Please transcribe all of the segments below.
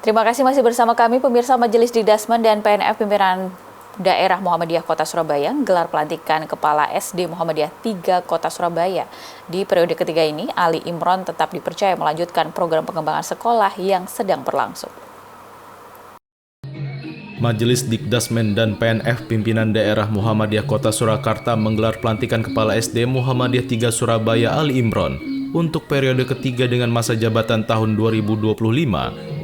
Terima kasih masih bersama kami pemirsa Majelis Dikdasmen dan PNF Pimpinan Daerah Muhammadiyah Kota Surabaya gelar pelantikan Kepala SD Muhammadiyah 3 Kota Surabaya. Di periode ketiga ini, Ali Imron tetap dipercaya melanjutkan program pengembangan sekolah yang sedang berlangsung. Majelis Dikdasmen dan PNF Pimpinan Daerah Muhammadiyah Kota Surakarta menggelar pelantikan Kepala SD Muhammadiyah 3 Surabaya Ali Imron untuk periode ketiga dengan masa jabatan tahun 2025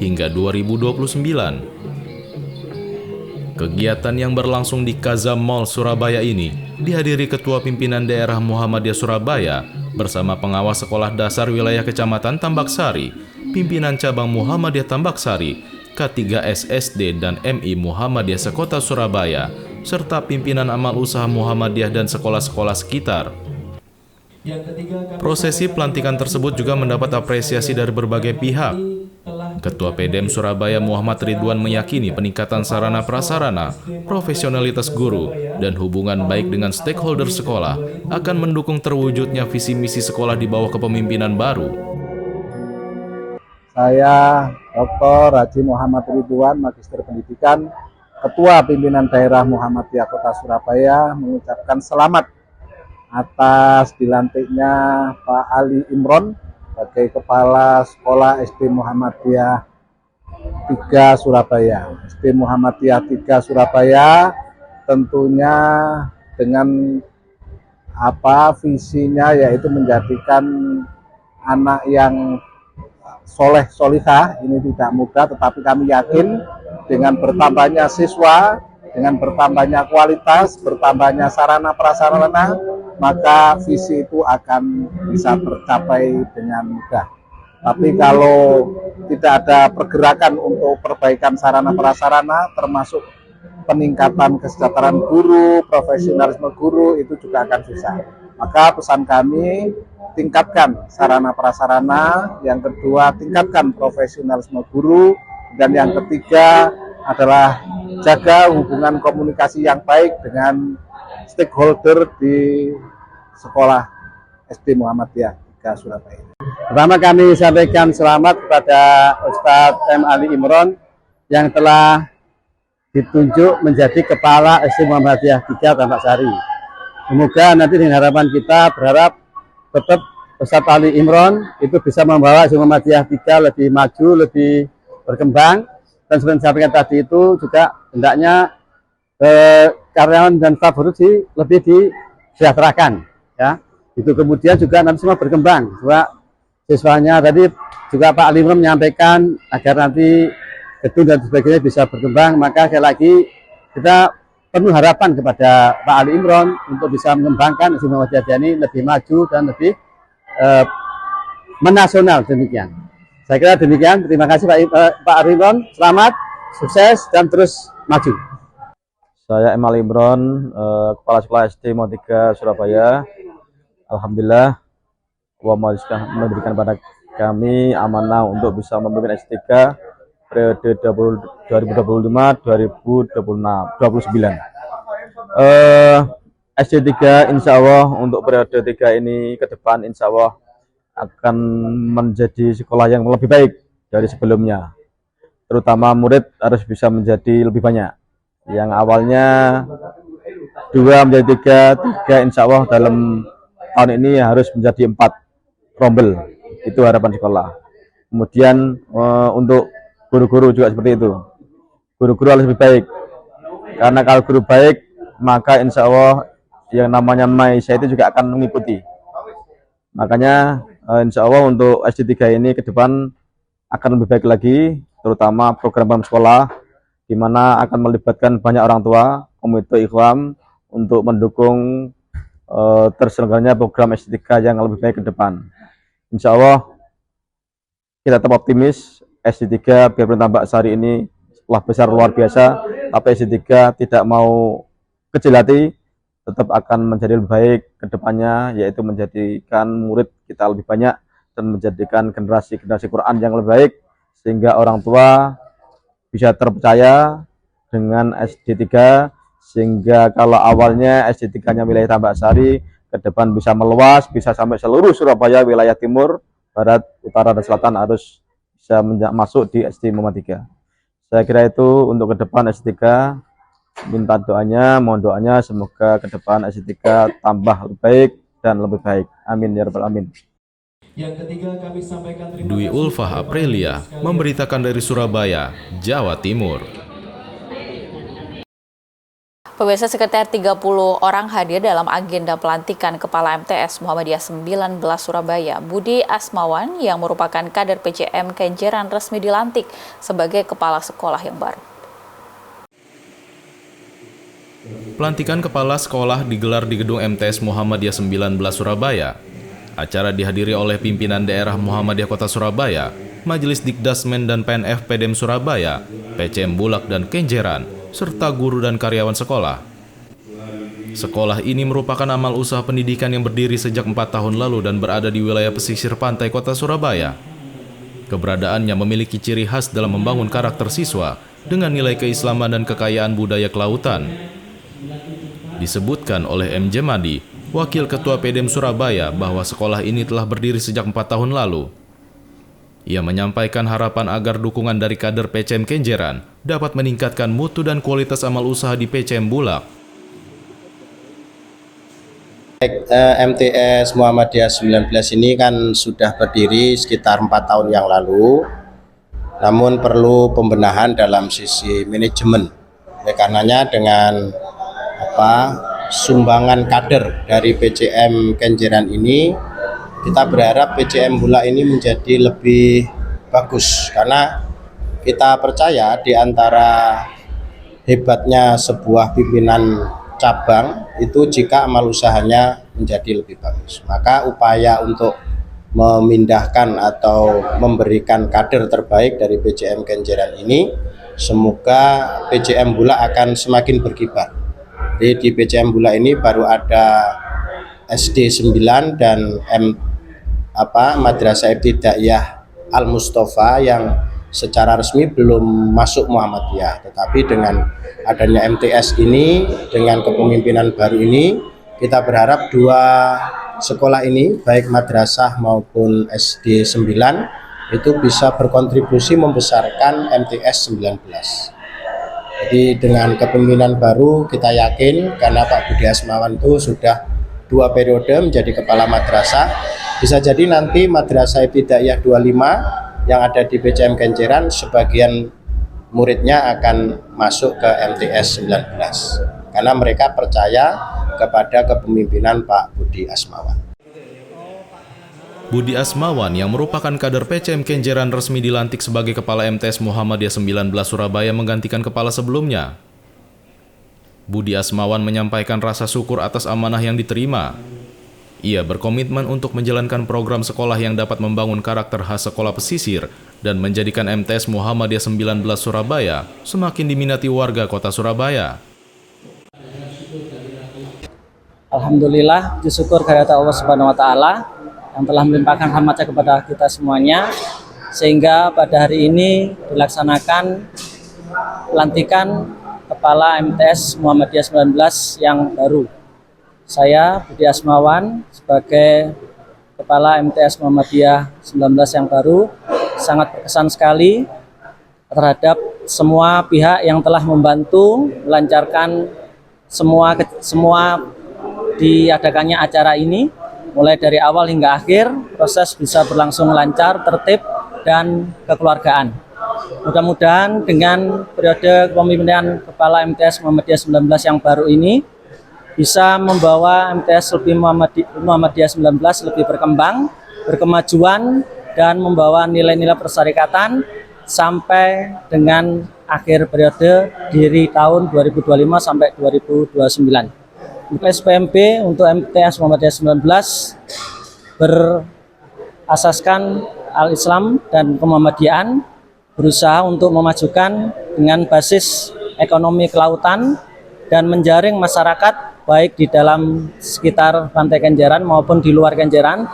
hingga 2029. Kegiatan yang berlangsung di Kaza Mall Surabaya ini dihadiri Ketua Pimpinan Daerah Muhammadiyah Surabaya bersama pengawas Sekolah Dasar Wilayah Kecamatan Tambak Sari, Pimpinan Cabang Muhammadiyah Tambak Sari, K3S SD dan MI Muhammadiyah Sekota Surabaya, serta pimpinan amal usaha Muhammadiyah dan sekolah-sekolah sekitar. Prosesi pelantikan tersebut juga mendapat apresiasi dari berbagai pihak. Ketua PDM Surabaya Muhammad Ridwan meyakini peningkatan sarana prasarana, profesionalitas guru, dan hubungan baik dengan stakeholder sekolah akan mendukung terwujudnya visi misi sekolah di bawah kepemimpinan baru. Saya Dr. Haji Muhammad Ridwan, Magister Pendidikan, Ketua Pimpinan Daerah Muhammadiyah Kota Surabaya, mengucapkan selamat atas dilantiknya Pak Ali Imron sebagai Kepala Sekolah SD Muhammadiyah 3 Surabaya. SD Muhammadiyah 3 Surabaya tentunya dengan visinya, yaitu menjadikan anak yang soleh solihah. Ini tidak mudah, tetapi kami yakin dengan bertambahnya siswa, dengan bertambahnya kualitas, bertambahnya sarana prasarana, maka visi itu akan bisa tercapai dengan mudah. Tapi kalau tidak ada pergerakan untuk perbaikan sarana prasarana, termasuk peningkatan kesejahteraan guru, profesionalisme guru, itu juga akan susah. Maka pesan kami, tingkatkan sarana prasarana, yang kedua tingkatkan profesionalisme guru, dan yang ketiga adalah jaga hubungan komunikasi yang baik dengan stakeholder di sekolah SD Muhammadiyah 3 Surabaya. Pertama kami sampaikan selamat kepada Ustadz M. Ali Imron yang telah ditunjuk menjadi Kepala SD Muhammadiyah 3 Tambak Sari. Semoga nanti dengan harapan kita berharap tetap Ustadz Ali Imron itu bisa membawa SD Muhammadiyah 3 lebih maju, lebih berkembang, dan seperti sampaikan tadi itu juga hendaknya karyawan dan staf guru lebih disejahterakan, ya. Itu kemudian juga nanti semua berkembang. Coba siswanya tadi juga Pak Ali Imron menyampaikan agar nanti gedung dan sebagainya bisa berkembang, maka sekali lagi kita penuh harapan kepada Pak Ali Imron untuk bisa mengembangkan SD Muhammadiyah ini lebih maju dan lebih menasional demikian. Saya kira demikian. Terima kasih Pak Ali Imron. Selamat, sukses, dan terus maju. Saya M. Ali Imron, Kepala Sekolah SD Muhammadiyah 3 Surabaya. Alhamdulillah, Allah memberikan pada kami amanah untuk bisa memimpin SD 3 periode 2025-2029. SD 3 insya Allah untuk periode 3 ini ke depan insya Allah akan menjadi sekolah yang lebih baik dari sebelumnya. Terutama murid harus bisa menjadi lebih banyak. Yang awalnya 2 menjadi 3 insya Allah dalam tahun ini harus menjadi 4 rombel. Itu harapan sekolah. Kemudian untuk guru-guru juga seperti itu. Guru-guru harus lebih baik. Karena kalau guru baik, maka insya Allah yang namanya Maisha itu juga akan mengikuti. Makanya insya Allah untuk SD 3 ini ke depan akan lebih baik lagi, terutama program sekolah, di mana akan melibatkan banyak orang tua, komite ikhwan, untuk mendukung terselenggaranya program SD 3 yang lebih baik ke depan. Insya Allah kita tetap optimis SD 3 biarpun Tambak Sari ini sekolah besar luar biasa, tapi SD 3 tidak mau kecil hati, tetap akan menjadi lebih baik ke depannya, yaitu menjadikan murid kita lebih banyak dan menjadikan generasi-generasi Quran yang lebih baik, sehingga orang tua bisa terpercaya dengan SD 3, sehingga kalau awalnya SD 3-nya wilayah Tambak Sari, ke depan bisa meluas, bisa sampai seluruh Surabaya, wilayah timur, barat, utara, dan selatan harus bisa masuk di SD Muhammadiyah 3. Saya kira itu untuk ke depan SD 3. Minta doanya, mohon doanya semoga ke depan SD 3 tambah lebih baik dan lebih baik. Amin ya rabbal alamin. Yang ketiga kami sampaikan terima Dwi kasih Ulfah kepada Aprilia sekalian. memberitakan dari Surabaya, Jawa Timur. Pemirsa, sekitar 30 orang hadir dalam agenda pelantikan Kepala MTS Muhammadiyah 19 Surabaya. Budi Asmawan yang merupakan kader PCM Kenjeran resmi dilantik sebagai kepala sekolah yang baru. Pelantikan kepala sekolah digelar di gedung MTS Muhammadiyah 19 Surabaya. Acara dihadiri oleh pimpinan daerah Muhammadiyah Kota Surabaya, Majelis Dikdasmen dan PNF Pdem Surabaya, PCM Bulak dan Kenjeran, serta guru dan karyawan sekolah. Sekolah ini merupakan amal usaha pendidikan yang berdiri sejak 4 tahun lalu dan berada di wilayah pesisir pantai Kota Surabaya. Keberadaannya memiliki ciri khas dalam membangun karakter siswa dengan nilai keislaman dan kekayaan budaya kelautan. Disebutkan oleh M. Jemadi, Wakil Ketua Pdem Surabaya, bahwa sekolah ini telah berdiri sejak 4 tahun lalu. Ia menyampaikan harapan agar dukungan dari kader PCM Kenjeran dapat meningkatkan mutu dan kualitas amal usaha di PCM Bulak. MTS Muhammadiyah 19 ini kan sudah berdiri sekitar 4 tahun yang lalu, namun perlu pembenahan dalam sisi manajemen. Karenanya dengan sumbangan kader dari PCM Kenjeran ini, kita berharap PCM Bulak ini menjadi lebih bagus, karena kita percaya di antara hebatnya sebuah pimpinan cabang itu jika amal usahanya menjadi lebih bagus. Maka upaya untuk memindahkan atau memberikan kader terbaik dari PCM Kenjeran ini, semoga PCM Bulak akan semakin berkibar. Jadi di PCM Bulak ini baru ada SD 9 dan Madrasah Ibtidaiyah Al Mustafa yang secara resmi belum masuk Muhammadiyah. Tetapi dengan adanya MTS ini, dengan kepemimpinan baru ini, kita berharap dua sekolah ini, baik madrasah maupun SD 9, itu bisa berkontribusi membesarkan MTS 19. Jadi dengan kepemimpinan baru kita yakin, karena Pak Budi Asmawan itu sudah 2 periode menjadi kepala madrasah, bisa jadi nanti Madrasah Ibtidaiyah 25 yang ada di PCM Kenjeran sebagian muridnya akan masuk ke MTS 19 karena mereka percaya kepada kepemimpinan Pak Budi Asmawan. Budi Asmawan yang merupakan kader PCM Kenjeran resmi dilantik sebagai Kepala MTS Muhammadiyah 19 Surabaya menggantikan kepala sebelumnya. Budi Asmawan menyampaikan rasa syukur atas amanah yang diterima. Ia berkomitmen untuk menjalankan program sekolah yang dapat membangun karakter khas sekolah pesisir dan menjadikan MTS Muhammadiyah 19 Surabaya semakin diminati warga Kota Surabaya. Alhamdulillah, puji syukur kehadirat Allah Subhanahu wa taala yang telah melimpahkan rahmatnya kepada kita semuanya, sehingga pada hari ini dilaksanakan pelantikan Kepala MTS Muhammadiyah 19 yang baru. Saya Budi Asmawan sebagai Kepala MTS Muhammadiyah 19 yang baru sangat berkesan sekali terhadap semua pihak yang telah membantu melancarkan semua diadakannya acara ini. Mulai dari awal hingga akhir, proses bisa berlangsung lancar, tertib, dan kekeluargaan. Mudah-mudahan dengan periode kepemimpinan Kepala MTS Muhammadiyah 19 yang baru ini bisa membawa MTS Muhammadiyah 19 lebih berkembang, berkemajuan, dan membawa nilai-nilai persyarikatan sampai dengan akhir periode dari tahun 2025 sampai 2029. SPMP untuk MTS Muhammadiyah 19 berasaskan Al-Islam dan Kemuhammadiyaan, berusaha untuk memajukan dengan basis ekonomi kelautan dan menjaring masyarakat baik di dalam sekitar Pantai Kenjeran maupun di luar Kenjeran.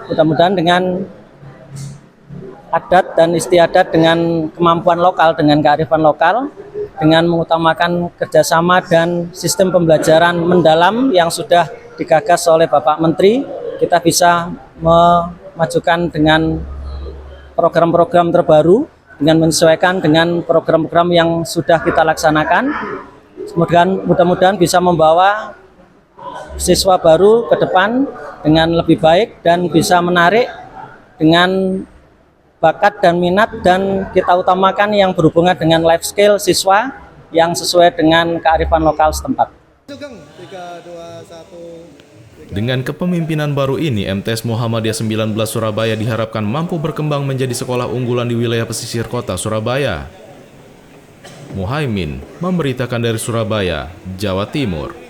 Mudah-mudahan dengan adat dan istiadat, dengan kemampuan lokal, dengan kearifan lokal, dengan mengutamakan kerjasama dan sistem pembelajaran mendalam yang sudah digagas oleh Bapak Menteri, kita bisa memajukan dengan program-program terbaru dengan menyesuaikan dengan program-program yang sudah kita laksanakan. Mudah-mudahan bisa membawa siswa baru ke depan dengan lebih baik dan bisa menarik dengan bakat dan minat, dan kita utamakan yang berhubungan dengan life skill siswa yang sesuai dengan kearifan lokal setempat. Dengan kepemimpinan baru ini, MTS Muhammadiyah 19 Surabaya diharapkan mampu berkembang menjadi sekolah unggulan di wilayah pesisir kota Surabaya. Muhaimin memberitakan dari Surabaya, Jawa Timur.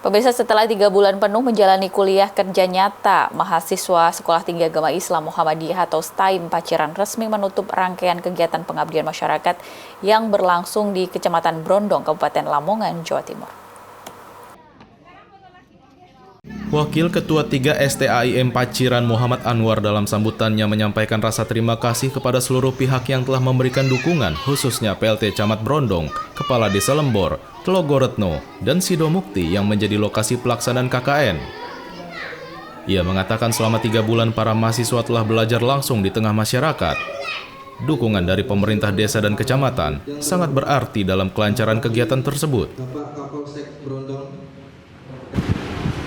Pemirsa, setelah 3 bulan penuh menjalani kuliah kerja nyata, mahasiswa Sekolah Tinggi Agama Islam Muhammadiyah atau STAIM Paciran resmi menutup rangkaian kegiatan pengabdian masyarakat yang berlangsung di Kecamatan Brondong, Kabupaten Lamongan, Jawa Timur. Wakil Ketua 3 STAIM Paciran Muhammad Anwar dalam sambutannya menyampaikan rasa terima kasih kepada seluruh pihak yang telah memberikan dukungan, khususnya PLT Camat Brondong, Kepala Desa Lembor, Tlogoretno, dan Sido Mukti yang menjadi lokasi pelaksanaan KKN. Ia mengatakan selama 3 bulan para mahasiswa telah belajar langsung di tengah masyarakat. Dukungan dari pemerintah desa dan kecamatan sangat berarti dalam kelancaran kegiatan tersebut.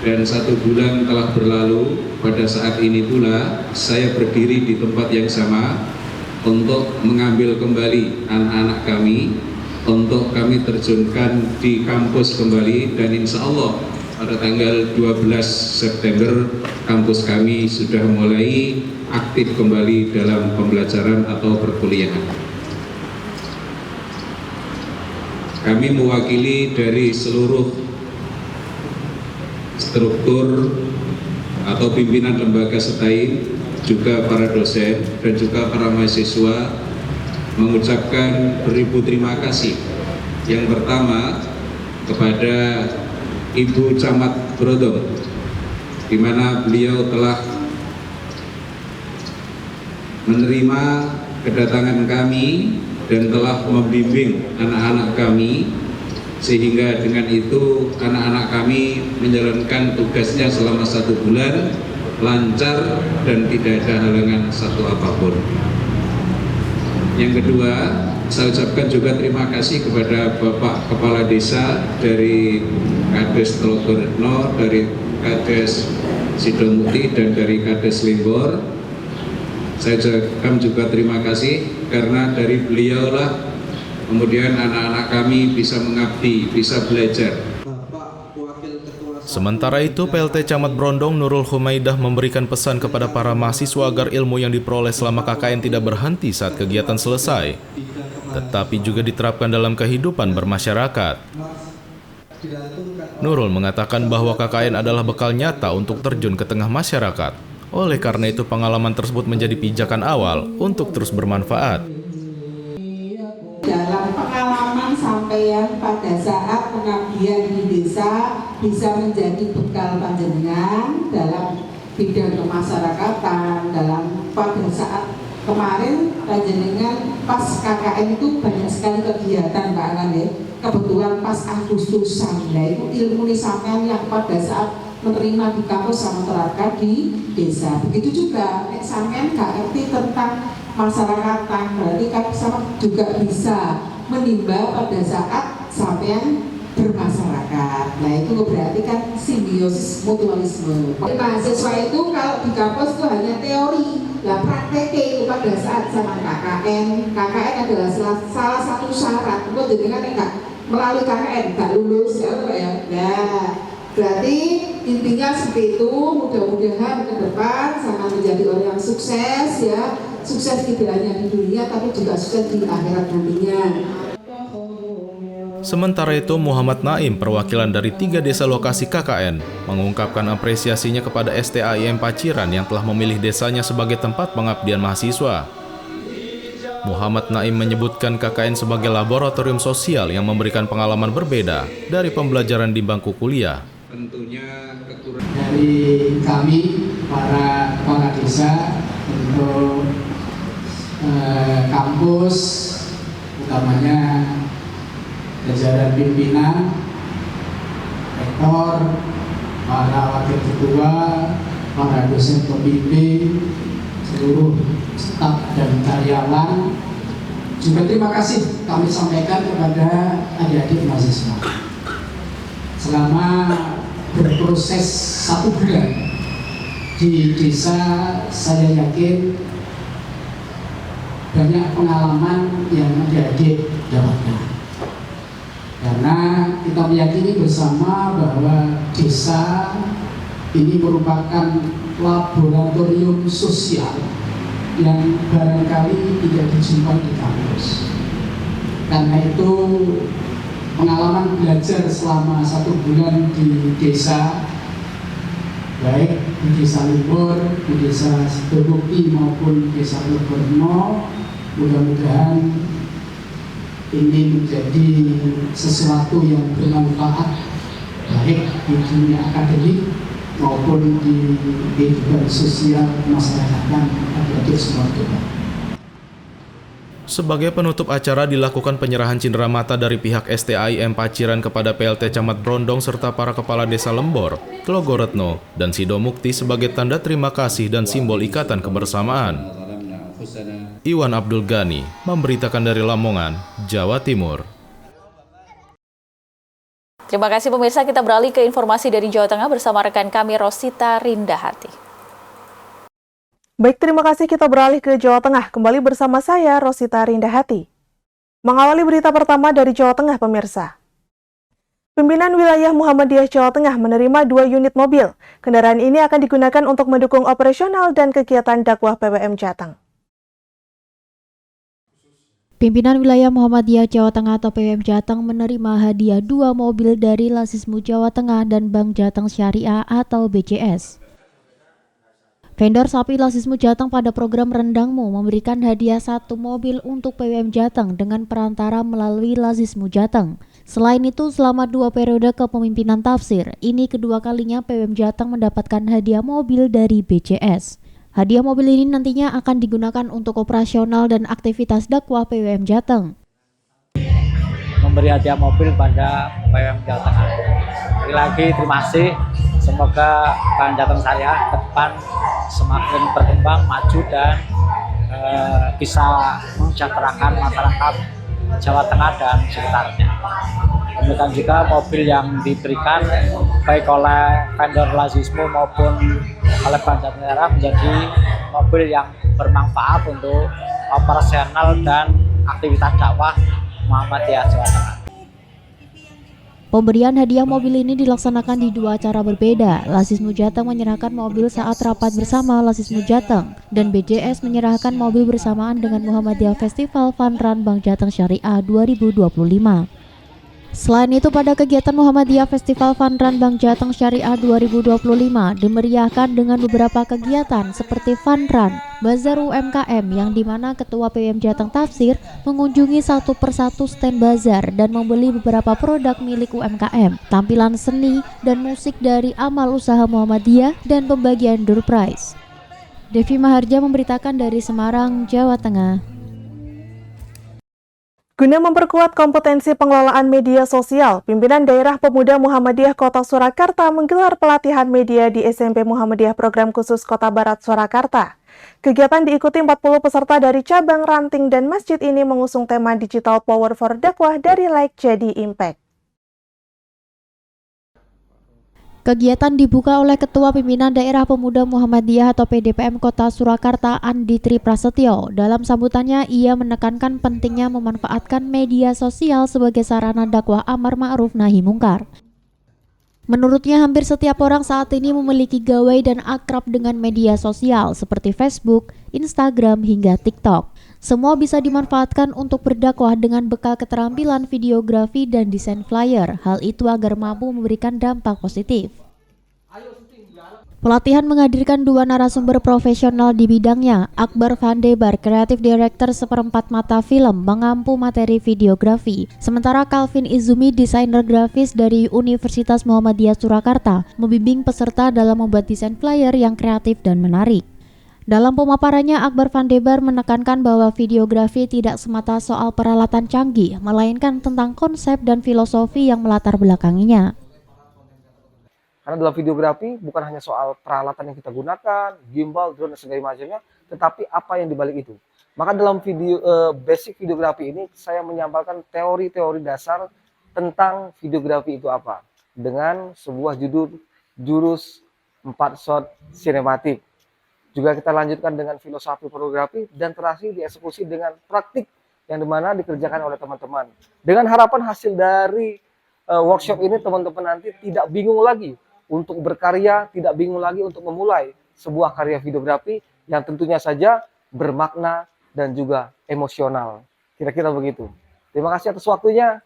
Dan 1 bulan telah berlalu, pada saat ini pula saya berdiri di tempat yang sama untuk mengambil kembali anak-anak kami, untuk kami terjunkan di kampus kembali, dan insya Allah pada tanggal 12 September kampus kami sudah mulai aktif kembali dalam pembelajaran atau perkuliahan. Kami mewakili dari seluruh struktur atau pimpinan lembaga STAIM, juga para dosen dan juga para mahasiswa mengucapkan beribu terima kasih. Yang pertama kepada Ibu Camat Brondong, di mana beliau telah menerima kedatangan kami dan telah membimbing anak-anak kami, sehingga dengan itu anak-anak kami menjalankan tugasnya selama 1 bulan lancar dan tidak ada halangan satu apapun. Yang kedua, saya ucapkan juga terima kasih kepada Bapak Kepala Desa dari Kades Tlogoretno, dari Kades Sido Mukti, dan dari Kades Lembor. Saya ucapkan juga terima kasih karena dari beliaulah kemudian anak-anak kami bisa mengabdi, bisa belajar. Sementara itu, PLT Camat Brondong Nurul Humaidah memberikan pesan kepada para mahasiswa agar ilmu yang diperoleh selama KKN tidak berhenti saat kegiatan selesai, tetapi juga diterapkan dalam kehidupan bermasyarakat. Nurul mengatakan bahwa KKN adalah bekal nyata untuk terjun ke tengah masyarakat. Oleh karena itu, pengalaman tersebut menjadi pijakan awal untuk terus bermanfaat. Dalam pengalaman sampeyan pada saat pengabdian di desa bisa menjadi bekal panjenengan dalam bidang kemasyarakatan. Dalam pada saat kemarin panjenengan pas KKN itu banyak sekali kegiatan Pak Alan ya. Kebetulan pas Agustusan, nah itu ilmu sampean yang pada saat menerima di kampus sama terapkan di desa. Begitu juga sampean gak ngerti tentang masyarakatan, berarti kan sama juga bisa menimba pada saat sampean bermasyarakat. Nah itu berarti kan simbiosis mutualisme. Mahasiswa itu kalau di kampus itu hanya teori, lah prakteknya itu pada saat sama KKN. KKN adalah salah satu syarat untuk dengan enggak melalui KKN nggak lulus ya Pak ya. Nah berarti intinya seperti itu. Mudah-mudahan ke depan sama menjadi orang yang sukses ya. Sukses tidak hanya di dunia tapi juga sukses di akhirat nantinya. Sementara itu, Muhammad Naim, perwakilan dari 3 desa lokasi KKN, mengungkapkan apresiasinya kepada STAIM Paciran yang telah memilih desanya sebagai tempat pengabdian mahasiswa. Muhammad Naim menyebutkan KKN sebagai laboratorium sosial yang memberikan pengalaman berbeda dari pembelajaran di bangku kuliah. Tentunya dari kami para kepala desa untuk kampus, utamanya jajaran pimpinan, rektor, para wakil ketua, para dosen pembimbing, seluruh staf dan karyawan. Juga terima kasih kami sampaikan kepada adik-adik mahasiswa. Selama berproses 1 bulan di desa, saya yakin banyak pengalaman yang adik-adik dapatkan. Karena kita meyakini bersama bahwa desa ini merupakan laboratorium sosial yang barangkali tidak dijumpai di kampus. Karena itu pengalaman belajar selama 1 bulan di desa, baik di desa Limbor, di desa Sidobukti maupun di desa Leborno, mudah-mudahan ini menjadi sesuatu yang bermanfaat baik di dunia akademik maupun di kehidupan sosial masyarakat dan adik-adik semua juga. Sebagai penutup acara dilakukan penyerahan cindera mata dari pihak STAIM Paciran kepada PLT Camat Brondong serta para kepala desa Lembor, Tlogoretno, dan Sidomukti sebagai tanda terima kasih dan simbol ikatan kebersamaan. Iwan Abdul Ghani memberitakan dari Lamongan, Jawa Timur. Terima kasih pemirsa, kita beralih ke informasi dari Jawa Tengah bersama rekan kami Rosita Rindahati. Baik, terima kasih, kita beralih ke Jawa Tengah. Kembali bersama saya, Rosita Rindahati. Mengawali berita pertama dari Jawa Tengah, pemirsa. Pimpinan wilayah Muhammadiyah Jawa Tengah menerima 2 unit mobil. Kendaraan ini akan digunakan untuk mendukung operasional dan kegiatan dakwah PWM Jateng. Pimpinan wilayah Muhammadiyah Jawa Tengah atau PWM Jateng menerima hadiah 2 mobil dari Lasismu Jawa Tengah dan Bank Jateng Syariah atau BJS. Vendor sapi Lasismu Jateng pada program Rendangmu memberikan hadiah 1 mobil untuk PWM Jateng dengan perantara melalui Lasismu Jateng. Selain itu, selama 2 periode kepemimpinan tafsir, ini kedua kalinya PWM Jateng mendapatkan hadiah mobil dari BJS. Hadiah mobil ini nantinya akan digunakan untuk operasional dan aktivitas dakwah PWM Jateng. Memberi hadiah mobil pada PWM Jateng. Sekali lagi terima kasih. Semoga Bank Jateng Syariah ke depan semakin berkembang, maju dan bisa mensejahterakan masyarakat Jawa Tengah dan sekitarnya. Demikian juga mobil yang diberikan baik oleh vendor Lasismu maupun oleh Bank Jateng Syariah menjadi mobil yang bermanfaat untuk operasional dan aktivitas dakwah Muhammadiyah Jawa Tengah. Pemberian hadiah mobil ini dilaksanakan di 2 acara berbeda. Lasismu Jateng menyerahkan mobil saat rapat bersama Lasismu Jateng dan BJS menyerahkan mobil bersamaan dengan Muhammadiyah Festival Fun Run Bank Jateng Syariah 2025. Selain itu, pada kegiatan Muhammadiyah Festival Fun Run Bank Jateng Syariah 2025 dimeriahkan dengan beberapa kegiatan seperti Fun Run, Bazar UMKM yang dimana Ketua PWM Jateng Tafsir mengunjungi satu persatu stand bazar dan membeli beberapa produk milik UMKM, tampilan seni dan musik dari amal usaha Muhammadiyah, dan pembagian door prize. Devi Maharja memberitakan dari Semarang, Jawa Tengah. Guna memperkuat kompetensi pengelolaan media sosial, pimpinan Daerah Pemuda Muhammadiyah Kota Surakarta menggelar pelatihan media di SMP Muhammadiyah Program Khusus Kota Barat Surakarta. Kegiatan diikuti 40 peserta dari cabang, ranting, dan masjid ini mengusung tema Digital Power for Dakwah dari Like Jadi Impact. Kegiatan dibuka oleh Ketua Pimpinan Daerah Pemuda Muhammadiyah atau PDPM Kota Surakarta Andi Tri Prasetyo. Dalam sambutannya, ia menekankan pentingnya memanfaatkan media sosial sebagai sarana dakwah amar ma'ruf nahi mungkar. Menurutnya, hampir setiap orang saat ini memiliki gawai dan akrab dengan media sosial seperti Facebook, Instagram, hingga TikTok. Semua bisa dimanfaatkan untuk berdakwah dengan bekal keterampilan videografi dan desain flyer. Hal itu agar mampu memberikan dampak positif. Pelatihan menghadirkan 2 narasumber profesional di bidangnya. Akbar Vandebar, Creative Director Seperempat Mata Film, mengampu materi videografi. Sementara Calvin Izumi, desainer grafis dari Universitas Muhammadiyah Surakarta, membimbing peserta dalam membuat desain flyer yang kreatif dan menarik. Dalam pemaparannya, Akbar Vandebar menekankan bahwa videografi tidak semata soal peralatan canggih, melainkan tentang konsep dan filosofi yang melatar belakanginya. Karena dalam videografi bukan hanya soal peralatan yang kita gunakan, gimbal, drone, dan segala macamnya, tetapi apa yang dibalik itu. Maka dalam basic videografi ini saya menyampaikan teori-teori dasar tentang videografi itu apa. Dengan sebuah jurus 4 shot sinematik. Juga kita lanjutkan dengan filosofi fotografi dan terakhir dieksekusi dengan praktik yang dimana dikerjakan oleh teman-teman. Dengan harapan hasil dari workshop ini teman-teman nanti tidak bingung lagi untuk berkarya, tidak bingung lagi untuk memulai sebuah karya videografi yang tentunya saja bermakna dan juga emosional. Kira-kira begitu. Terima kasih atas waktunya.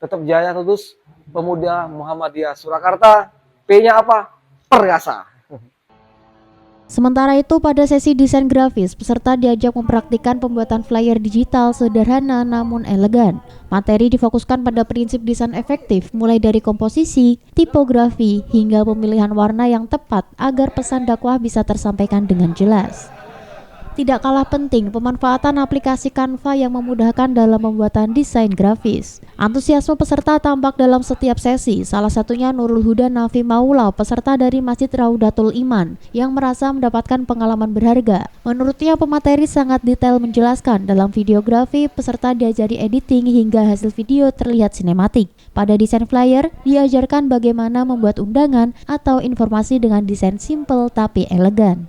Tetap jaya terus Pemuda Muhammadiyah Surakarta. P-nya apa? Perkasa. Sementara itu, pada sesi desain grafis, peserta diajak mempraktikkan pembuatan flyer digital sederhana namun elegan. Materi difokuskan pada prinsip desain efektif, mulai dari komposisi, tipografi, hingga pemilihan warna yang tepat agar pesan dakwah bisa tersampaikan dengan jelas. Tidak kalah penting, pemanfaatan aplikasi Canva yang memudahkan dalam pembuatan desain grafis. Antusiasme peserta tampak dalam setiap sesi, salah satunya Nurul Huda Nafi Maula, peserta dari Masjid Raudatul Iman, yang merasa mendapatkan pengalaman berharga. Menurutnya, pemateri sangat detail menjelaskan dalam videografi, peserta diajari editing hingga hasil video terlihat sinematik. Pada desain flyer, diajarkan bagaimana membuat undangan atau informasi dengan desain simple tapi elegan.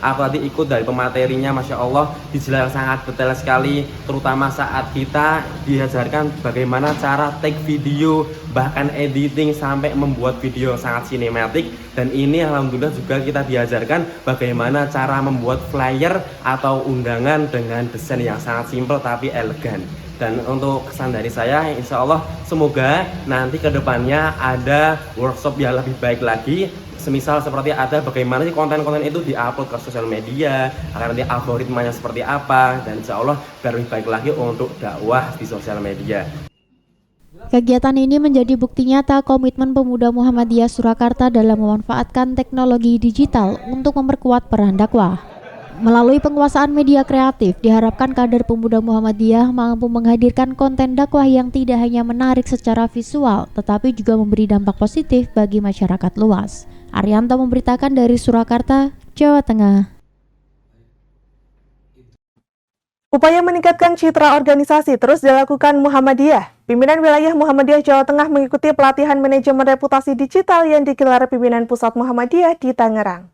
Aku tadi ikut dari pematerinya, Masya Allah, dijelaskan sangat detail sekali, terutama saat kita diajarkan bagaimana cara take video, bahkan editing sampai membuat video sangat sinematik. Dan ini alhamdulillah juga kita diajarkan bagaimana cara membuat flyer atau undangan dengan desain yang sangat simpel tapi elegan. Dan untuk kesan dari saya, insya Allah semoga nanti kedepannya ada workshop yang lebih baik lagi. Semisal seperti ada bagaimana sih konten-konten itu diupload ke sosial media, akan nanti algoritmanya seperti apa, dan insya Allah biar lebih baik lagi untuk dakwah di sosial media. Kegiatan ini menjadi bukti nyata komitmen Pemuda Muhammadiyah Surakarta dalam memanfaatkan teknologi digital untuk memperkuat peran dakwah. Melalui penguasaan media kreatif, diharapkan kader Pemuda Muhammadiyah mampu menghadirkan konten dakwah yang tidak hanya menarik secara visual, tetapi juga memberi dampak positif bagi masyarakat luas. Arianto memberitakan dari Surakarta, Jawa Tengah. Upaya meningkatkan citra organisasi terus dilakukan Muhammadiyah. Pimpinan wilayah Muhammadiyah Jawa Tengah mengikuti pelatihan manajemen reputasi digital yang digelar pimpinan pusat Muhammadiyah di Tangerang.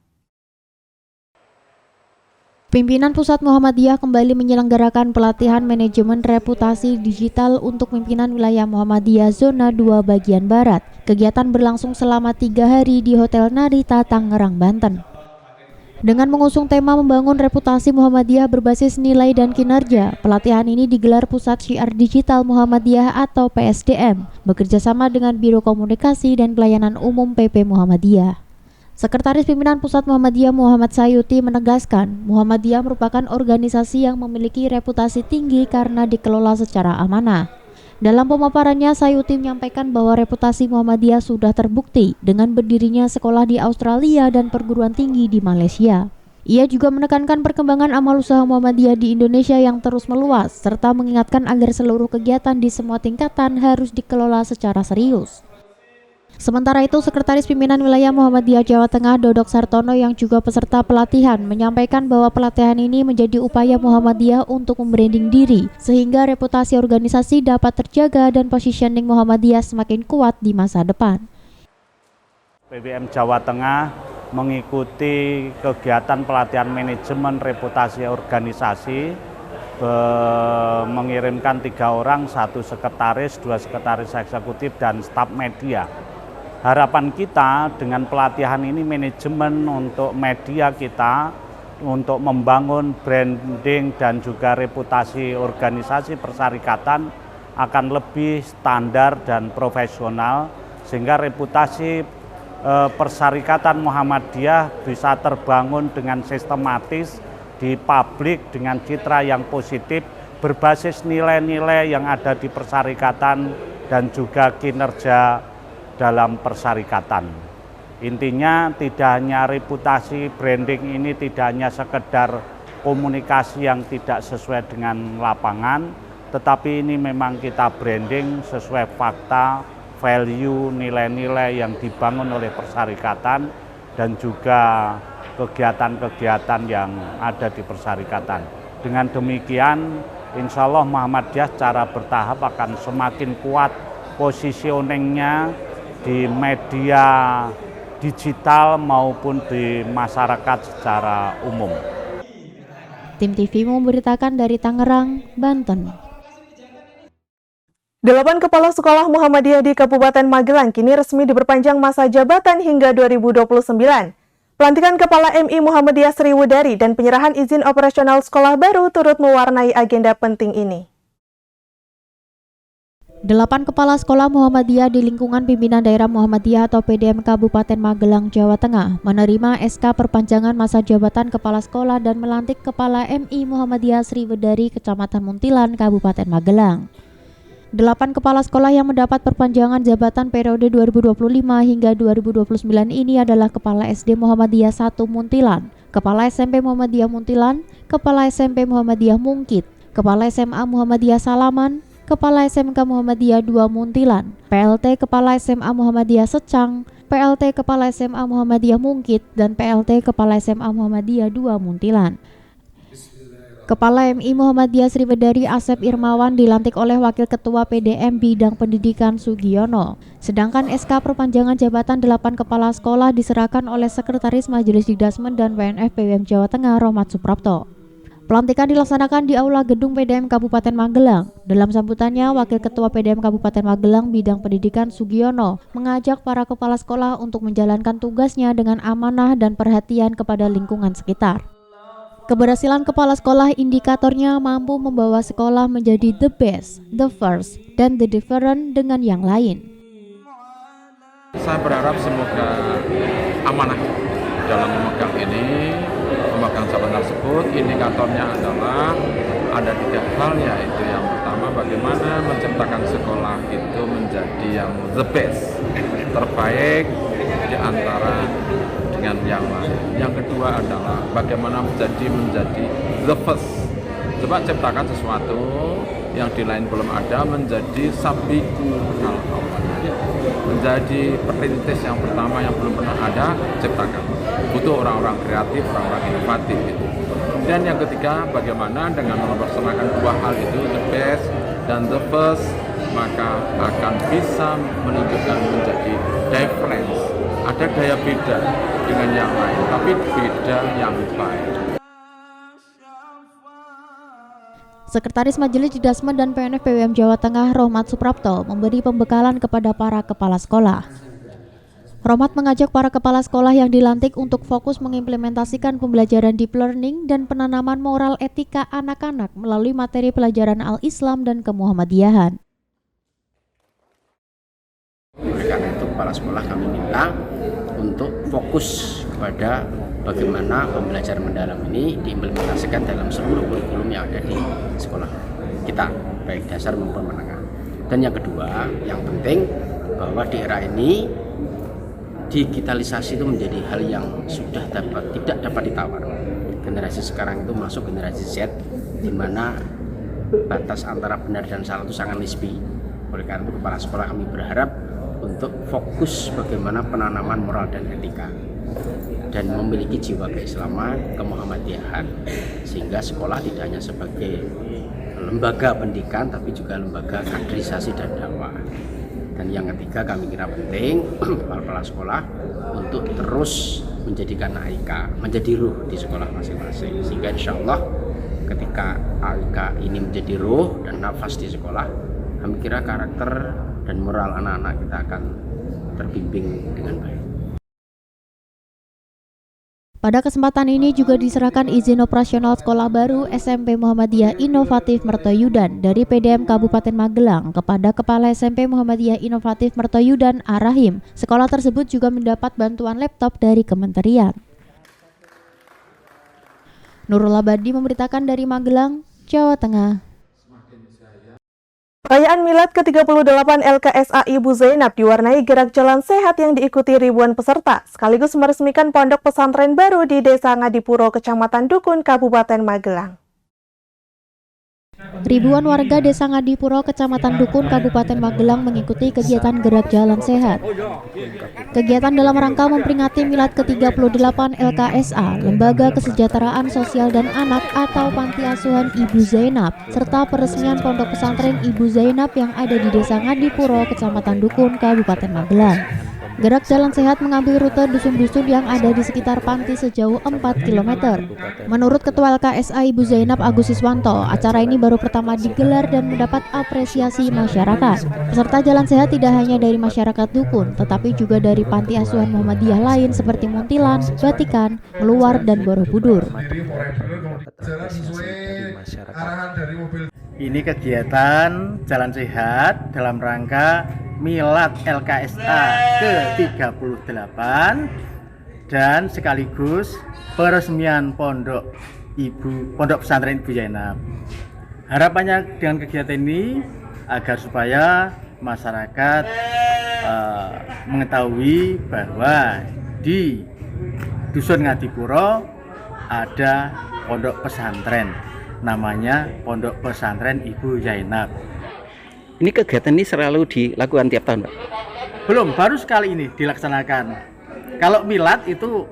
Pimpinan Pusat Muhammadiyah kembali menyelenggarakan pelatihan manajemen reputasi digital untuk pimpinan wilayah Muhammadiyah Zona 2 Bagian Barat. Kegiatan berlangsung selama 3 hari di Hotel Narita, Tangerang, Banten. Dengan mengusung tema membangun reputasi Muhammadiyah berbasis nilai dan kinerja, pelatihan ini digelar Pusat Syiar Digital Muhammadiyah atau PSDM, bekerjasama dengan Biro Komunikasi dan Pelayanan Umum PP Muhammadiyah. Sekretaris Pimpinan Pusat Muhammadiyah Muhammad Sayuti menegaskan, Muhammadiyah merupakan organisasi yang memiliki reputasi tinggi karena dikelola secara amanah. Dalam pemaparannya, Sayuti menyampaikan bahwa reputasi Muhammadiyah sudah terbukti dengan berdirinya sekolah di Australia dan perguruan tinggi di Malaysia. Ia juga menekankan perkembangan amal usaha Muhammadiyah di Indonesia yang terus meluas, serta mengingatkan agar seluruh kegiatan di semua tingkatan harus dikelola secara serius. Sementara itu, Sekretaris Pimpinan Wilayah Muhammadiyah Jawa Tengah Dodok Sartono yang juga peserta pelatihan menyampaikan bahwa pelatihan ini menjadi upaya Muhammadiyah untuk membranding diri sehingga reputasi organisasi dapat terjaga dan positioning Muhammadiyah semakin kuat di masa depan. PWM Jawa Tengah mengikuti kegiatan pelatihan manajemen reputasi organisasi, mengirimkan 3 orang, 1 sekretaris, 2 sekretaris eksekutif dan staf media. Harapan kita dengan pelatihan ini manajemen untuk media kita untuk membangun branding dan juga reputasi organisasi persyarikatan akan lebih standar dan profesional sehingga reputasi persyarikatan Muhammadiyah bisa terbangun dengan sistematis di publik dengan citra yang positif berbasis nilai-nilai yang ada di persyarikatan dan juga kinerja dalam persyarikatan. Intinya tidak hanya reputasi branding ini tidak hanya sekedar komunikasi yang tidak sesuai dengan lapangan, tetapi ini memang kita branding sesuai fakta, value, nilai-nilai yang dibangun oleh persyarikatan dan juga kegiatan-kegiatan yang ada di persyarikatan. Dengan demikian, insya Allah Muhammadiyah secara bertahap akan semakin kuat positioningnya di media digital maupun di masyarakat secara umum. Tim TV memberitakan dari Tangerang, Banten. 8 kepala sekolah Muhammadiyah di Kabupaten Magelang kini resmi diperpanjang masa jabatan hingga 2029. Pelantikan Kepala MI Muhammadiyah Sriwedari dan penyerahan izin operasional sekolah baru turut mewarnai agenda penting ini. 8 kepala sekolah Muhammadiyah di lingkungan pimpinan daerah Muhammadiyah atau PDM Kabupaten Magelang, Jawa Tengah menerima SK perpanjangan masa jabatan kepala sekolah dan melantik Kepala MI Muhammadiyah Sriwedari Kecamatan Muntilan, Kabupaten Magelang. 8 kepala sekolah yang mendapat perpanjangan jabatan periode 2025 hingga 2029 ini adalah Kepala SD Muhammadiyah 1 Muntilan, Kepala SMP Muhammadiyah Muntilan, Kepala SMP Muhammadiyah Mungkit, Kepala SMA Muhammadiyah Salaman, Kepala SMK Muhammadiyah 2 Muntilan, PLT Kepala SMA Muhammadiyah Secang, PLT Kepala SMA Muhammadiyah Mungkit, dan PLT Kepala SMA Muhammadiyah 2 Muntilan. Kepala MI Muhammadiyah Sriwedari Asep Irmawan dilantik oleh Wakil Ketua PDM Bidang Pendidikan Sugiono. Sedangkan SK perpanjangan jabatan 8 kepala sekolah diserahkan oleh Sekretaris Majelis Dikdasmen dan WNF PWM Jawa Tengah Rohmat Suprapto. Pelantikan dilaksanakan di Aula Gedung PDM Kabupaten Magelang. Dalam sambutannya, Wakil Ketua PDM Kabupaten Magelang Bidang Pendidikan Sugiono mengajak para kepala sekolah untuk menjalankan tugasnya dengan amanah dan perhatian kepada lingkungan sekitar. Keberhasilan kepala sekolah indikatornya mampu membawa sekolah menjadi the best, the first, dan the different dengan yang lain. Saya berharap semoga amanah dalam memegang jabatan tersebut. Indikatornya adalah ada 3 hal, yaitu yang pertama bagaimana menciptakan sekolah itu menjadi yang the best, terbaik di antara dengan yang lain. Yang kedua adalah bagaimana menjadi the first. Coba ciptakan sesuatu yang di lain belum ada, menjadi sabiqul awwal, menjadi perintis yang pertama yang belum pernah ada, ciptakan. Butuh orang-orang kreatif, orang-orang inovatif itu. Dan yang ketiga, bagaimana dengan melaksanakan 2 hal itu, the best dan the first, maka akan bisa menunjukkan menjadi difference. Ada daya beda dengan yang lain, tapi beda yang baik. Sekretaris Majelis Dikdasmen dan PNF PWM Jawa Tengah Rohmat Suprapto memberi pembekalan kepada para kepala sekolah. Rohmat mengajak para kepala sekolah yang dilantik untuk fokus mengimplementasikan pembelajaran deep learning dan penanaman moral etika anak-anak melalui materi pelajaran Al-Islam dan Kemuhammadiyahan. Oleh karena itu kepala sekolah kami minta untuk fokus kepada bagaimana pembelajaran mendalam ini diimplementasikan dalam seluruh kurikulum yang ada di sekolah kita, baik dasar maupun menengah. Dan yang kedua, yang penting bahwa di era ini digitalisasi itu menjadi hal yang sudah tidak dapat ditawar. Generasi sekarang itu masuk generasi Z, di mana batas antara benar dan salah itu sangat nisbi. Oleh karena itu kepala sekolah kami berharap untuk fokus bagaimana penanaman moral dan etika dan memiliki jiwa keislaman, kemuhammadiyahan, sehingga sekolah tidak hanya sebagai lembaga pendidikan tapi juga lembaga kaderisasi dan dakwah. Dan yang ketiga kami kira penting kepala sekolah untuk terus menjadikan AIK menjadi ruh di sekolah masing-masing, sehingga insya Allah ketika AIK ini menjadi ruh dan nafas di sekolah, kami kira karakter dan moral anak-anak kita akan terbimbing dengan baik. Pada kesempatan ini juga diserahkan izin operasional sekolah baru SMP Muhammadiyah Inovatif Mertoyudan dari PDM Kabupaten Magelang kepada Kepala SMP Muhammadiyah Inovatif Mertoyudan Ar-Rahim. Sekolah tersebut juga mendapat bantuan laptop dari kementerian. Nurul Abadi memberitakan dari Magelang, Jawa Tengah. Perayaan Milad ke-38 LKSAI Bu Zainab diwarnai gerak jalan sehat yang diikuti ribuan peserta, sekaligus meresmikan pondok pesantren baru di Desa Ngadipuro, Kecamatan Dukun, Kabupaten Magelang. Ribuan warga Desa Ngadipuro, Kecamatan Dukun, Kabupaten Magelang mengikuti kegiatan Gerak Jalan Sehat. Kegiatan dalam rangka memperingati Milad ke-38 LKSA, Lembaga Kesejahteraan Sosial dan Anak atau Panti Asuhan Ibu Zainab, serta peresmian Pondok Pesantren Ibu Zainab yang ada di Desa Ngadipuro, Kecamatan Dukun, Kabupaten Magelang. Gerak Jalan Sehat mengambil rute dusun-dusun yang ada di sekitar panti sejauh 4 km. Menurut Ketua LKSA Ibu Zainab Agus Siswanto, acara ini baru pertama digelar dan mendapat apresiasi masyarakat. Peserta Jalan Sehat tidak hanya dari masyarakat Dukun, tetapi juga dari panti asuhan Muhammadiyah lain seperti Muntilan, Batikan, Meluar, dan Borobudur. Ini kegiatan Jalan Sehat dalam rangka Milad LKSA ke-38 dan sekaligus peresmian Pondok Pesantren Ibu Zainab. Harapannya dengan kegiatan ini agar supaya masyarakat mengetahui bahwa di Dusun Ngadipuro ada pondok pesantren, namanya Pondok Pesantren Ibu Zainab. Ini kegiatan ini selalu dilakukan tiap tahun, Pak? Belum, baru sekali ini dilaksanakan. Kalau milad itu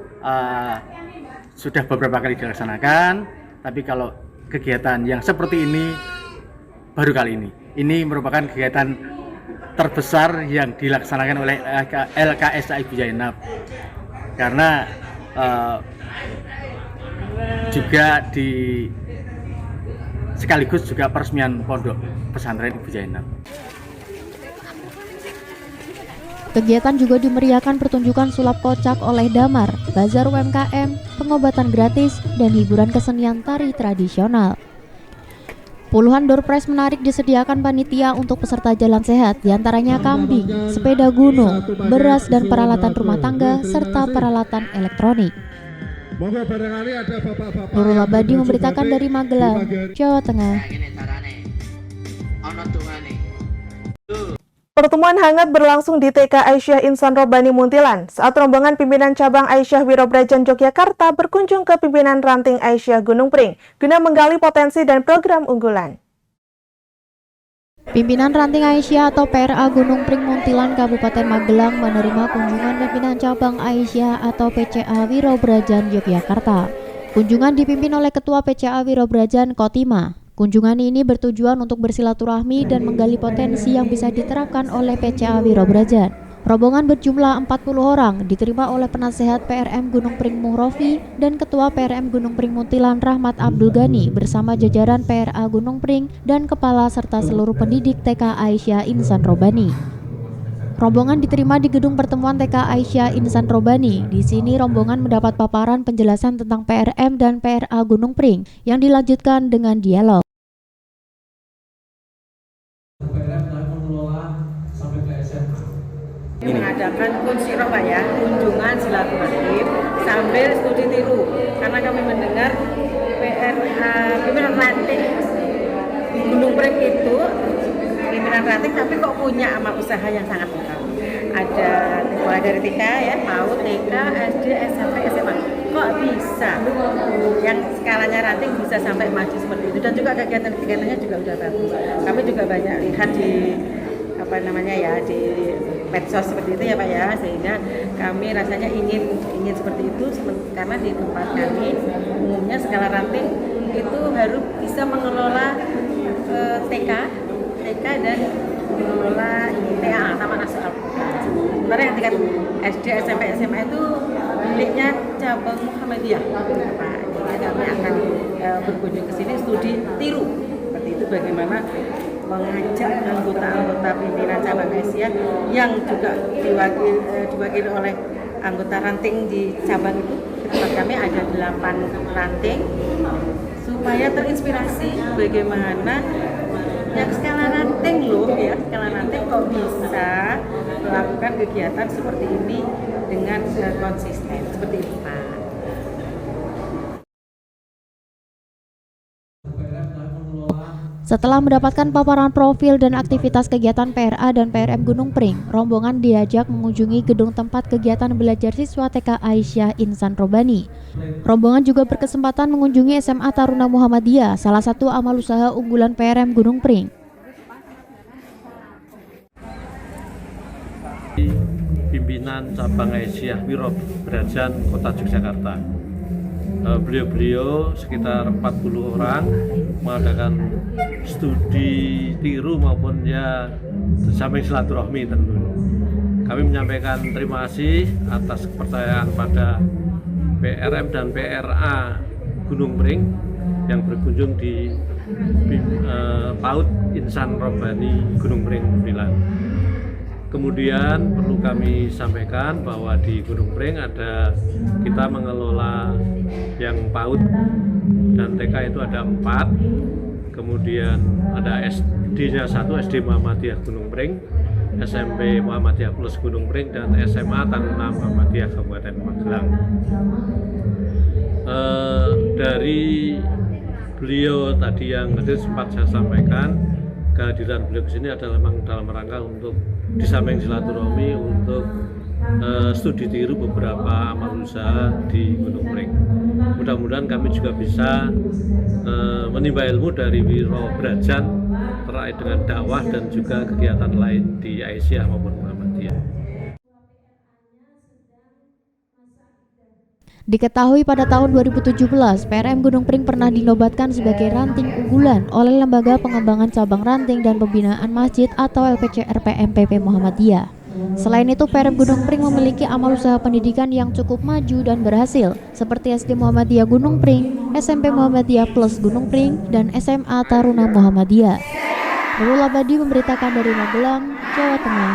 sudah beberapa kali dilaksanakan, tapi kalau kegiatan yang seperti ini baru kali ini. Ini merupakan kegiatan terbesar yang dilaksanakan oleh LKSA Ibu Zainab. Karena juga sekaligus juga peresmian Pondok Pesantren Ibu Zainab. Kegiatan juga dimeriahkan pertunjukan sulap kocak oleh Damar, bazar UMKM, pengobatan gratis, dan hiburan kesenian tari tradisional. Puluhan door prize menarik disediakan panitia untuk peserta Jalan Sehat, diantaranya kambing, sepeda gunung, beras dan peralatan rumah tangga, serta peralatan elektronik. Nurul Abadi memberitakan dari Magelang, Jawa Tengah. Pertemuan hangat berlangsung di TK Aisyah Insan Robani Muntilan saat rombongan pimpinan cabang Aisyah Wirobrajan Yogyakarta berkunjung ke pimpinan ranting Aisyah Gunung Pring guna menggali potensi dan program unggulan. Pimpinan ranting Aisyah atau PRA Gunung Pring Muntilan Kabupaten Magelang menerima kunjungan pimpinan cabang Aisyah atau PCA Wirobrajan Yogyakarta. Kunjungan dipimpin oleh Ketua PCA Wirobrajan Kotima. Kunjungan ini bertujuan untuk bersilaturahmi dan menggali potensi yang bisa diterapkan oleh PCA Wirobrajan. Rombongan berjumlah 40 orang diterima oleh penasehat PRM Gunung Pring Muhrofi dan Ketua PRM Gunung Pring Muntilan Rahmat Abdul Ghani bersama jajaran PRA Gunung Pring dan kepala serta seluruh pendidik TK Aisyah Insan Robani. Rombongan diterima di gedung pertemuan TK Aisyah Insan Robani. Di sini rombongan mendapat paparan penjelasan tentang PRM dan PRA Gunung Pring yang dilanjutkan dengan dialog. Mengadakan kunsyirah Pak ya, kunjungan silaturahim sambil studi tiru karena kami mendengar pimpinan ranting Gunung Pring itu pimpinan ranting tapi kok punya amal usaha yang sangat lengkap. Ada mulai dari TK ya, PAUD, TK, SD, SMP, SMA. Kok bisa yang skalanya ranting bisa sampai maju seperti itu dan juga kegiatan-kegiatannya juga udah bagus. Kami juga banyak lihat di di medsos seperti itu ya Pak ya, sehingga kami rasanya ingin seperti itu karena di tempat kami umumnya skala ranting itu harus bisa mengelola TK dan mengelola TA Taman Asuhan Al-Quran. Sementara yang tingkat SD, SMP, SMA itu miliknya cabang Muhammadiyah Pak. Jadi kami akan berkunjung ke sini studi tiru seperti itu bagaimana mengajak anggota-anggota pimpinan cabang Aisyah yang juga diwakili oleh anggota ranting di cabang itu. Di tempat kami ada 8 ranting supaya terinspirasi bagaimana yang skala ranting skala ranting kok bisa melakukan kegiatan seperti ini dengan konsisten seperti itu Pak. Setelah mendapatkan paparan profil dan aktivitas kegiatan PRA dan PRM Gunung Pring, rombongan diajak mengunjungi gedung tempat kegiatan belajar siswa TK Aisyah Insan Robani. Rombongan juga berkesempatan mengunjungi SMA Taruna Muhammadiyah, salah satu amal usaha unggulan PRM Gunung Pring. Pimpinan cabang Aisyah Wiro Brajan Kota Yogyakarta. Beliau-beliau sekitar 40 orang mengadakan studi tiru maupun ya samping silaturahmi tentu. Kami menyampaikan terima kasih atas kepercayaan pada PRM dan PRA Gunung Pring yang berkunjung di PAUD Insan Robani Gunung Pring 9. Kemudian perlu kami sampaikan bahwa di Gunung Pring kita mengelola yang PAUD dan TK itu ada 4. Kemudian ada SD-nya 1, SD Muhammadiyah Gunung Pring, SMP Muhammadiyah Plus Gunung Pring, dan SMA Taruna Muhammadiyah Kabupaten Magelang. Dari beliau tadi yang sempat saya sampaikan, kehadiran beliau ke sini adalah memang dalam rangka untuk di samping silaturahmi untuk studi tiru beberapa amal usaha di Gunung Pring. Mudah-mudahan kami juga bisa menimba ilmu dari Wiro Brajan terkait dengan dakwah dan juga kegiatan lain di Aisyah maupun Muhammadiyah. Diketahui pada tahun 2017, PRM Gunung Pring pernah dinobatkan sebagai ranting unggulan oleh Lembaga Pengembangan Cabang Ranting dan Pembinaan Masjid atau LPCRP MPP Muhammadiyah. Selain itu, PRM Gunung Pring memiliki amal usaha pendidikan yang cukup maju dan berhasil, seperti SD Muhammadiyah Gunung Pring, SMP Muhammadiyah Plus Gunung Pring, dan SMA Taruna Muhammadiyah. Nurul Abadi memberitakan dari Magelang, Jawa Tengah.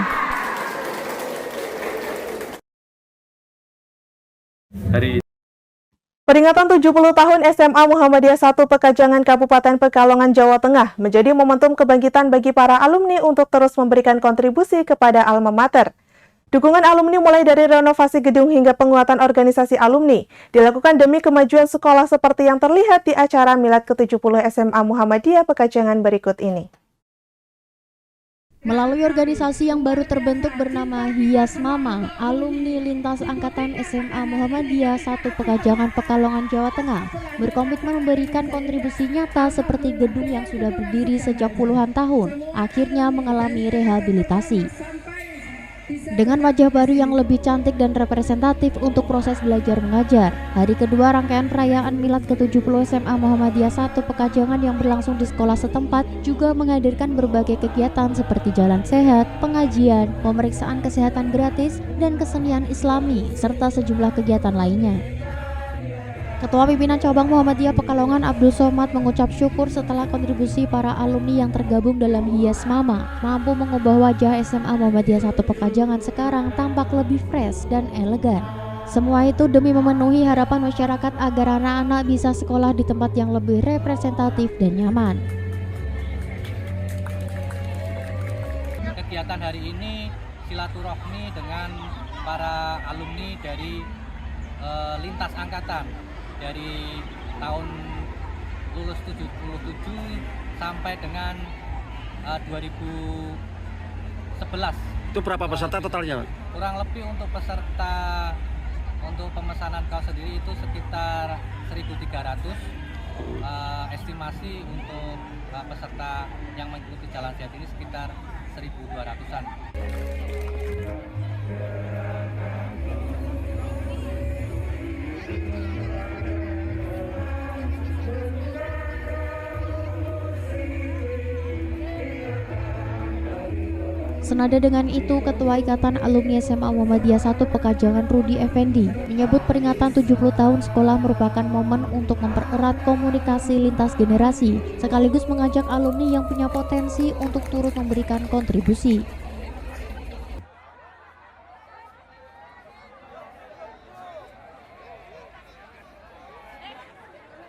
Peringatan 70 tahun SMA Muhammadiyah 1 Pekajangan Kabupaten Pekalongan, Jawa Tengah menjadi momentum kebangkitan bagi para alumni untuk terus memberikan kontribusi kepada alma mater. Dukungan alumni mulai dari renovasi gedung hingga penguatan organisasi alumni dilakukan demi kemajuan sekolah seperti yang terlihat di acara Milad ke-70 SMA Muhammadiyah Pekajangan berikut ini. Melalui organisasi yang baru terbentuk bernama Hias Mama, alumni lintas angkatan SMA Muhammadiyah 1 Pekajangan Pekalongan, Jawa Tengah berkomitmen memberikan kontribusi nyata seperti gedung yang sudah berdiri sejak puluhan tahun akhirnya mengalami rehabilitasi. Dengan wajah baru yang lebih cantik dan representatif untuk proses belajar mengajar, hari kedua rangkaian perayaan Milad ke-70 SMA Muhammadiyah 1 Pekajangan yang berlangsung di sekolah setempat juga menghadirkan berbagai kegiatan seperti jalan sehat, pengajian, pemeriksaan kesehatan gratis, dan kesenian Islami, serta sejumlah kegiatan lainnya. Ketua Pimpinan Cabang Muhammadiyah Pekalongan Abdul Somad mengucap syukur setelah kontribusi para alumni yang tergabung dalam Hias Mama mampu mengubah wajah SMA Muhammadiyah 1 Pekajangan sekarang tampak lebih fresh dan elegan. Semua itu demi memenuhi harapan masyarakat agar anak-anak bisa sekolah di tempat yang lebih representatif dan nyaman. Kegiatan hari ini silaturahmi dengan para alumni dari lintas angkatan dari tahun lulus 77 sampai dengan 2011. Itu berapa peserta totalnya? Kurang lebih untuk peserta untuk pemesanan kaos sendiri itu sekitar 1.300. Estimasi untuk peserta yang mengikuti jalan sehat ini sekitar 1.200-an. Senada dengan itu, Ketua Ikatan Alumni SMA Muhammadiyah 1 Pekajangan Rudi Effendi menyebut peringatan 70 tahun sekolah merupakan momen untuk mempererat komunikasi lintas generasi, sekaligus mengajak alumni yang punya potensi untuk turut memberikan kontribusi.